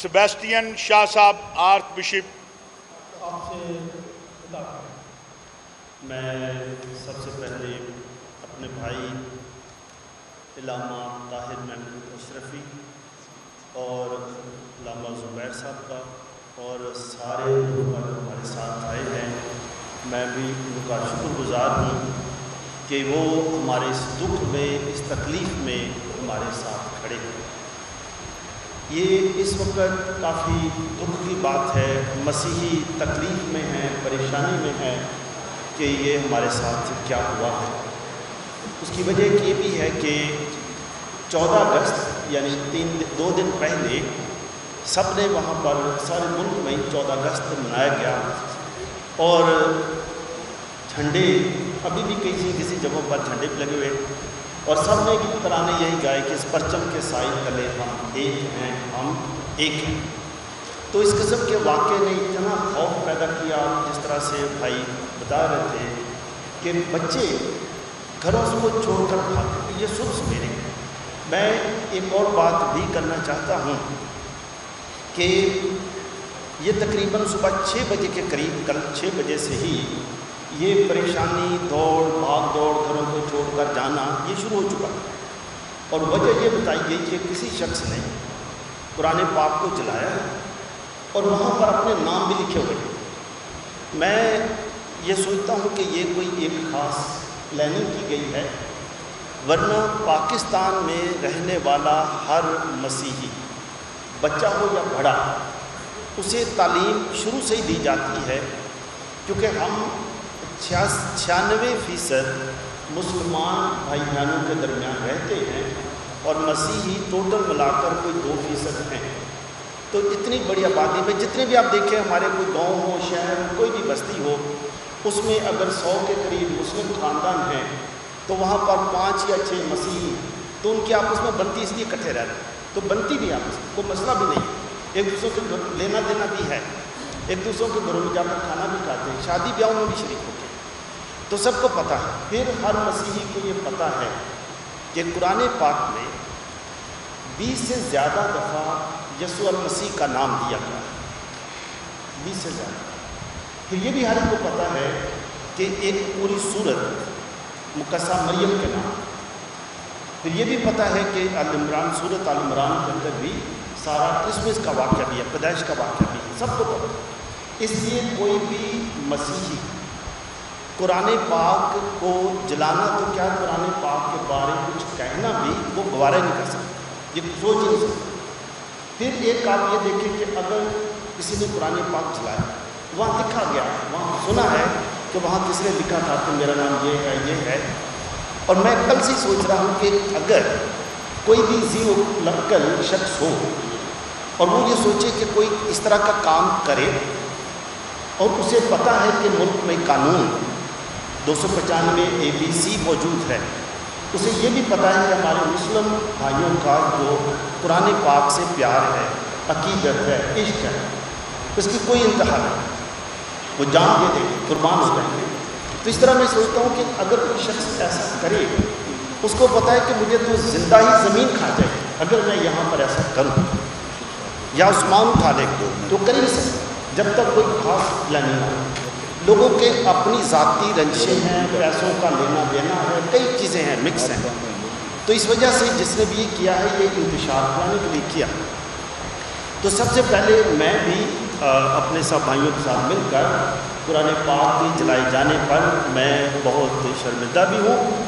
Sebastian شاہ صاحب arch bishop. آپ سے میں سب سے پہلے اپنے بھائی علامہ طاہر محمود اشرفی اور علامہ زبیر صاحب کا اور سارے لوگ ہمارے ساتھ آئے ہیں، میں بھی ان کا شکر گزار ہوں کہ وہ ہمارے اس دکھ میں، اس تکلیف میں ہمارے ساتھ کھڑے ہیں. یہ اس وقت کافی دکھ کی بات ہے، مسیحی تکلیف میں ہیں، پریشانی میں ہیں کہ یہ ہمارے ساتھ کیا ہوا ہے. اس کی وجہ یہ بھی ہے کہ 14 اگست یعنی 2 دن پہلے سب نے وہاں پر سارے ملک میں 14 اگست منایا گیا اور جھنڈے ابھی بھی کسی جگہوں پر جھنڈے بھی لگے ہوئے اور سب نے ترانے یہی گائے کہ اس پرچم کے سائے تلے ہم ایک ہیں، ہم ایک ہیں. تو اس قسم کے واقعے نے اتنا خوف پیدا کیا، جس طرح سے بھائی بتا رہے تھے کہ بچے گھروں سے کو چھوڑ کر بھاگتے. یہ صبح سویرے میں ایک اور بات بھی کرنا چاہتا ہوں کہ یہ تقریباً صبح 6 بجے کے قریب، کل 6 بجے سے ہی یہ پریشانی، دوڑ بھاگ دوڑ، گھروں کو چھوڑ کر جانا یہ شروع ہو چکا. اور وجہ یہ بتائی گئی کہ کسی شخص نے قرآن پاک کو جلایا اور وہاں پر اپنے نام بھی لکھے ہوئے. میں یہ سوچتا ہوں کہ یہ کوئی ایک خاص پلاننگ کی گئی ہے، ورنہ پاکستان میں رہنے والا ہر مسیحی بچہ ہو یا بڑا اسے تعلیم شروع سے ہی دی جاتی ہے، کیونکہ ہم 96% مسلمان بھائی بہنوں کے درمیان رہتے ہیں اور مسیحی ٹوٹل ملا کر کوئی 2% ہیں. تو اتنی بڑی آبادی میں جتنے بھی آپ دیکھیں، ہمارے کوئی گاؤں ہو، شہر، کوئی بھی بستی ہو، اس میں اگر 100 کے قریب مسلم خاندان ہیں تو وہاں پر 5 یا 6 مسیحی، تو ان کی آپس میں بنتی اس لیے اکٹھے رہتے ہیں. تو بنتی بھی آپس میں کوئی مسئلہ بھی نہیں، ایک دوسروں کے لینا دینا بھی ہے، ایک دوسروں کے گھروں میں جا کر کھانا بھی کھاتے ہیں، شادی بیاہوں میں بھی شریک ہوتے ہیں. تو سب کو پتہ ہے. پھر ہر مسیحی کو یہ پتہ ہے کہ قرآن پاک میں 20 سے زیادہ دفعہ یسوع المسیح کا نام دیا گیا ہے، 20 سے زیادہ. پھر یہ بھی ہر ایک کو پتہ ہے کہ ایک پوری سورت مقدسہ مریم کے نام. پھر یہ بھی پتہ ہے کہ سورت آل عمران کے اندر بھی سارا کرسمس کا واقعہ بھی ہے، پیدائش کا واقعہ بھی ہے، سب کو پتہ. اس لیے کوئی بھی مسیحی قرآن پاک کو جلانا تو کیا قرآن پاک کے بارے کچھ کہنا بھی وہ گوارہ نہیں کر سکتا، یہ سوچ ہی نہیں سکتا. پھر ایک آپ یہ دیکھیں کہ اگر کسی نے قرآن پاک جلایا، وہاں لکھا گیا، وہاں سنا ہے کہ وہاں کس نے لکھا تھا کہ میرا نام یہ ہے، یہ ہے. اور میں کل سے سوچ رہا ہوں کہ اگر کوئی بھی ذی العقل شخص ہو اور وہ یہ سوچے کہ کوئی اس طرح کا کام کرے اور اسے پتہ ہے کہ ملک میں قانون 295 ABC موجود ہے، اسے یہ بھی پتہ ہے کہ ہمارے مسلم بھائیوں کا جو قرآن پاک سے پیار ہے، عقیدت ہے، عشق ہے، اس کی کوئی انتہا نہیں، وہ جان دے دیں گے، قربان ہو جائیں گے. تو اس طرح میں سوچتا ہوں کہ اگر کوئی شخص ایسا کرے، اس کو پتہ ہے کہ مجھے تو زندہ ہی زمین کھا جائے اگر میں یہاں پر ایسا کروں، یا عثمان اٹھا لے تو کر ہی نہیں سکتا جب تک کوئی خاص پلاننگ نہ ہو. لوگوں کے اپنی ذاتی رنجشیں ہیں، پیسوں کا لینا دینا ہے، کئی چیزیں ہیں، مکس ہیں. تو اس وجہ سے جس نے بھی یہ کیا ہے، یہ انتشار کرانے کے لیے کیا. تو سب سے پہلے میں بھی اپنے سب بھائیوں کے ساتھ مل کر قرآن پاک کی جلائے جانے پر میں بہت شرمندہ بھی ہوں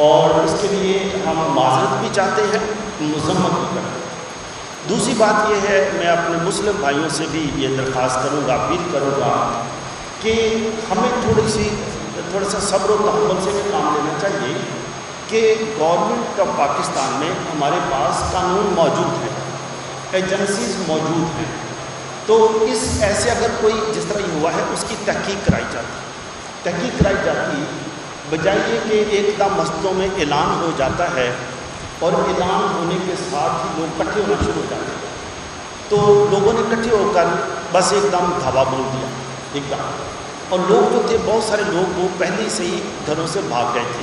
اور اس کے لیے ہم معذرت بھی چاہتے ہیں، مذمت بھی کرتے ہیں. دوسری بات یہ ہے، میں اپنے مسلم بھائیوں سے بھی یہ درخواست کروں گا، اپیل کروں گا کہ ہمیں تھوڑا سا صبر و تحمل سے بھی کام لینا چاہیے کہ گورنمنٹ آف پاکستان میں ہمارے پاس قانون موجود ہے، ایجنسیز موجود ہیں. تو اس ایسے اگر کوئی جس طرح یہ ہوا ہے اس کی تحقیق کرائی جاتی بجائے یہ کہ ایک دم مسجدوں میں اعلان ہو جاتا ہے اور اعلان ہونے کے ساتھ ہی لوگ اکٹھے ہونا شروع ہو جاتے ہیں. تو لوگوں نے اکٹھے ہو کر بس ایک دم دھاوا بول دیا ایک دم، اور لوگ جو تھے بہت سارے لوگ وہ پہلے سے ہی گھروں سے بھاگ گئے تھے.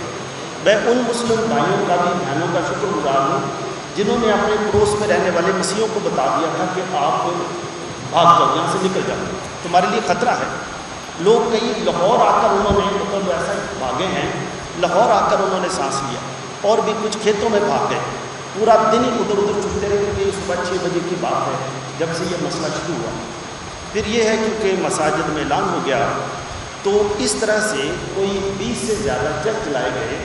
میں ان مسلم بھائیوں کا بھی بہنوں کا شکر گزار ہوں جنہوں نے اپنے پڑوس میں رہنے والے مسیحیوں کو بتا دیا تھا کہ آپ بھاگ جاؤ، یہاں سے نکل جاؤ، تمہارے لیے خطرہ ہے۔ لوگ کئی لاہور آ کر انہوں نے مطلب ایسا بھاگے ہیں، لاہور آ کر انہوں نے سانس لیا، اور بھی کچھ کھیتوں میں بھاگ گئے، پورا دن ہی ادھر ادھر چھپتے رہے، کیونکہ صبح 6 بجے کی بات ہے جب سے یہ مسئلہ شروع ہوا۔ پھر یہ ہے کیونکہ مساجد میں اعلان ہو گیا، تو اس طرح سے کوئی 20 سے زیادہ چرچ لائے گئے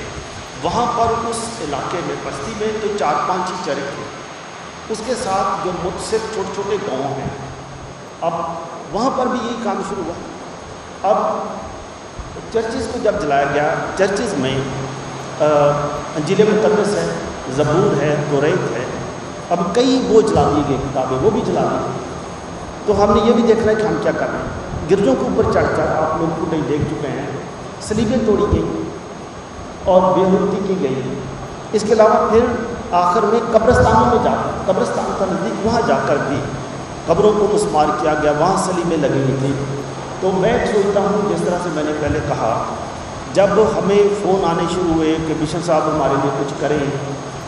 وہاں پر اس علاقے میں، بستی میں تو 4-5 ہی چرچ تھے، اس کے ساتھ جو صرف چھوٹے چھوٹے گاؤں ہیں۔ اب وہاں پر بھی یہی کام شروع ہوا۔ اب چرچز کو جب جلایا گیا، چرچز میں انجیل مقدس ہے، زبور ہے، توریت ہے، اب کئی وہ جلا دی گئی کتابیں، وہ بھی جلا دی گئی۔ تو ہم نے یہ بھی دیکھنا ہے کہ ہم کیا کر رہے ہیں۔ گرجوں کے اوپر چڑھ کر آپ لوگ فوٹیج دیکھ چکے ہیں، صلیبیں توڑی گئی اور بے حرمتی کی گئی۔ اس کے علاوہ پھر آخر میں قبرستانوں میں جا کر، قبرستان کا نزدیک وہاں جا کر بھی قبروں کو مسمار کیا گیا، وہاں صلیبیں لگی ہوئی تھی۔ تو میں سوچتا ہوں، جس طرح سے میں نے پہلے کہا، جب ہمیں فون آنے شروع ہوئے کہ بشن صاحب ہمارے لیے کچھ کریں،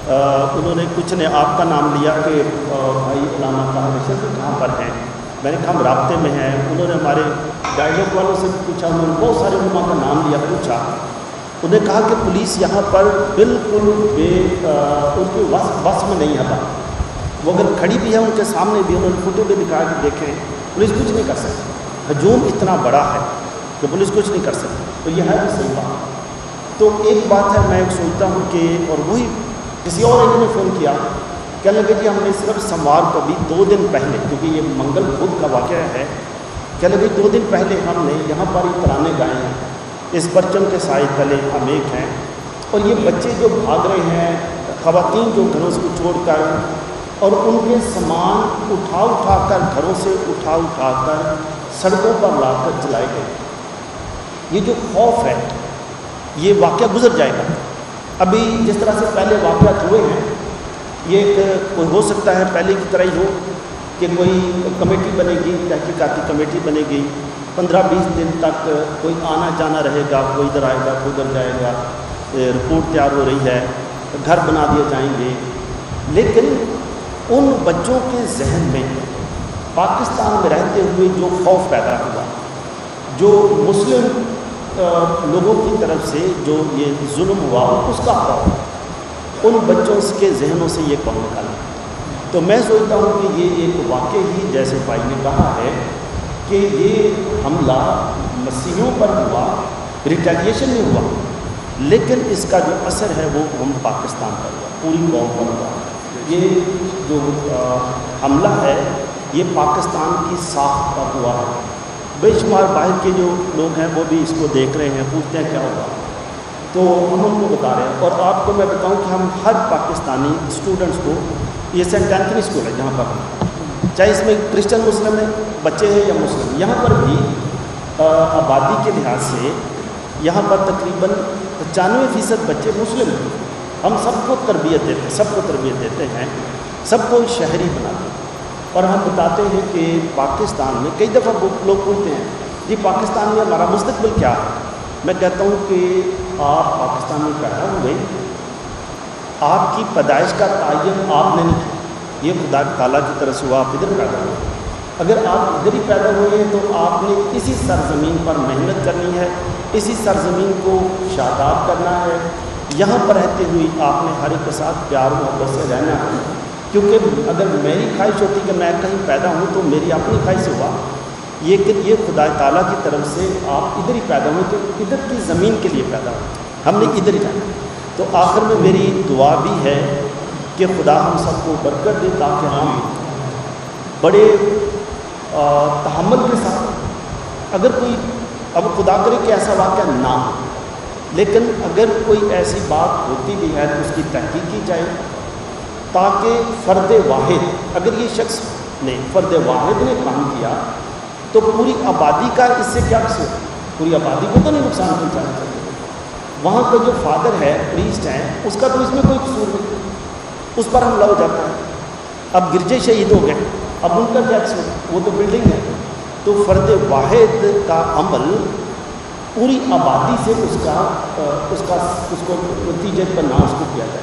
انہوں نے کچھ نے آپ کا نام لیا کہ بھائی علامہ طاہر رشید کہاں پر ہیں، میں نے کہا ہم رابطے میں ہیں۔ انہوں نے ہمارے ڈائیلاگ والوں سے پوچھا، انہوں نے بہت سارے علماء کا نام لیا، پوچھا، انہوں نے کہا کہ پولیس یہاں پر بالکل ان کی وصف میں نہیں ہے، وہ اگر کھڑی بھی ہے ان کے سامنے بھی انہوں نے فوٹو بھی دکھایا کہ دیکھیں پولیس کچھ نہیں کر سکتی، ہجوم اتنا بڑا ہے کہ پولیس کچھ نہیں کر سکتی۔ تو یہ ہے بھی صحیح بات۔ تو ایک بات ہے، میں ایک سوچتا ہوں کہ، اور وہی کسی اور ایک نے فون کیا، کہنے لگے جی ہم نے صرف سموار کو بھی 2 دن پہلے، کیونکہ یہ منگل بدھ کا واقعہ ہے، کہنے لگے 2 دن پہلے ہم نے یہاں پر یہ ترانے گائے ہیں، اس پرچم کے سائے تلے ہم ایک ہیں، اور یہ بچے جو بھاگ رہے ہیں، خواتین جو گھروں سے چھوڑ کر، اور ان کے سامان اٹھا کر، گھروں سے اٹھا کر سڑکوں پر لا کر جلائے گئے۔ یہ جو خوف ہے یہ واقعہ گزر جائے گا۔ ابھی جس طرح سے پہلے واقعات ہوئے ہیں، یہ کوئی ہو سکتا ہے پہلے کی طرح ہی ہو کہ کوئی کمیٹی بنے گی، تحقیقاتی کمیٹی بنے گی، 15-20 دن تک کوئی آنا جانا رہے گا، کوئی ادھر آئے گا، کوئی ادھر جائے گا، رپورٹ تیار ہو رہی ہے، گھر بنا دیے جائیں گے۔ لیکن ان بچوں کے ذہن میں پاکستان میں رہتے ہوئے جو خوف پیدا ہوا، جو مسلم لوگوں کی طرف سے جو یہ ظلم ہوا، اس کا خوف ان بچوں کے ذہنوں سے یہ کون نکالا۔ تو میں سوچتا ہوں کہ یہ ایک واقعہ ہی، جیسے بھائی نے کہا ہے کہ یہ حملہ مسیحیوں پر ہوا، ریٹیلیشن میں ہوا، لیکن اس کا جو اثر ہے وہ ہم پاکستان پر ہوا، پوری قوم پر ہوا۔ یہ جو حملہ ہے یہ پاکستان کی ساکھ پر ہوا ہے۔ بے شمار باہر کے جو لوگ ہیں وہ بھی اس کو دیکھ رہے ہیں، پوچھتے ہیں کیا ہوا، تو ہم ان کو بتا رہے ہیں۔ اور آپ کو میں بتاؤں کہ ہم ہر پاکستانی اسٹوڈنٹس کو، یہ سینٹ اینتھنی اسکول ہے جہاں پر ہم، چاہے اس میں کرسچن مسلم ہیں بچے ہیں یا مسلم، یہاں پر بھی آبادی کے لحاظ سے یہاں پر تقریباً 95% بچے مسلم ہیں۔ ہم سب کو تربیت دیتے ہیں، سب کو شہری بناتے ہیں، اور ہم بتاتے ہیں کہ پاکستان میں کئی دفعہ لوگ پوچھتے ہیں جی پاکستان میں ہمارا مستقبل کیا ہے۔ میں کہتا ہوں کہ آپ پاکستان میں پیدا ہوئے، آپ کی پیدائش کا تعین آپ نے نہیں کیا، یہ خدا تعالیٰ کی طرف سے ہوا، آپ ادھر پیدا ہوئے۔ اگر آپ ادھر ہی پیدا ہوئے ہیں تو آپ نے اسی سرزمین پر محنت کرنی ہے، اسی سرزمین کو شاداب کرنا ہے، یہاں پر رہتے ہوئے آپ نے ہر ایک کے ساتھ پیار محبت سے رہنا ہے۔ کیونکہ اگر میری خواہش ہوتی کہ میں کہیں پیدا ہوں تو میری اپنی خواہش سے ہوا، یہ خدا تعالیٰ کی طرف سے آپ ادھر ہی پیدا ہوئے، تو ادھر کی زمین کے لیے پیدا ہوئے، ہم نے ادھر ہی رہنا۔ تو آخر میں میری دعا بھی ہے کہ خدا ہم سب کو برکت دے، تاکہ ہم بڑے تحمل کے ساتھ، اگر کوئی، اب خدا کرے کہ ایسا واقعہ نہ ہو، لیکن اگر کوئی ایسی بات ہوتی بھی ہے تو اس کی تحقیق کی جائے، تاکہ فرد واحد، اگر یہ شخص نے، فرد واحد نے کام کیا تو پوری آبادی کا اس سے کیا قصور، پوری آبادی کو تو نہیں نقصان پہنچانا چاہیے۔ وہاں کا جو فادر ہے، پریسٹ ہے، اس کا تو اس میں کوئی قصور نہیں، اس پر حملہ ہو جاتا ہے۔ اب گرجے شہید ہو گئے، اب ان کا کیا قصور، وہ تو بلڈنگ ہے۔ تو فرد واحد کا عمل پوری آبادی سے اس کو نتیجے پر نہ اس کو کیا جائے۔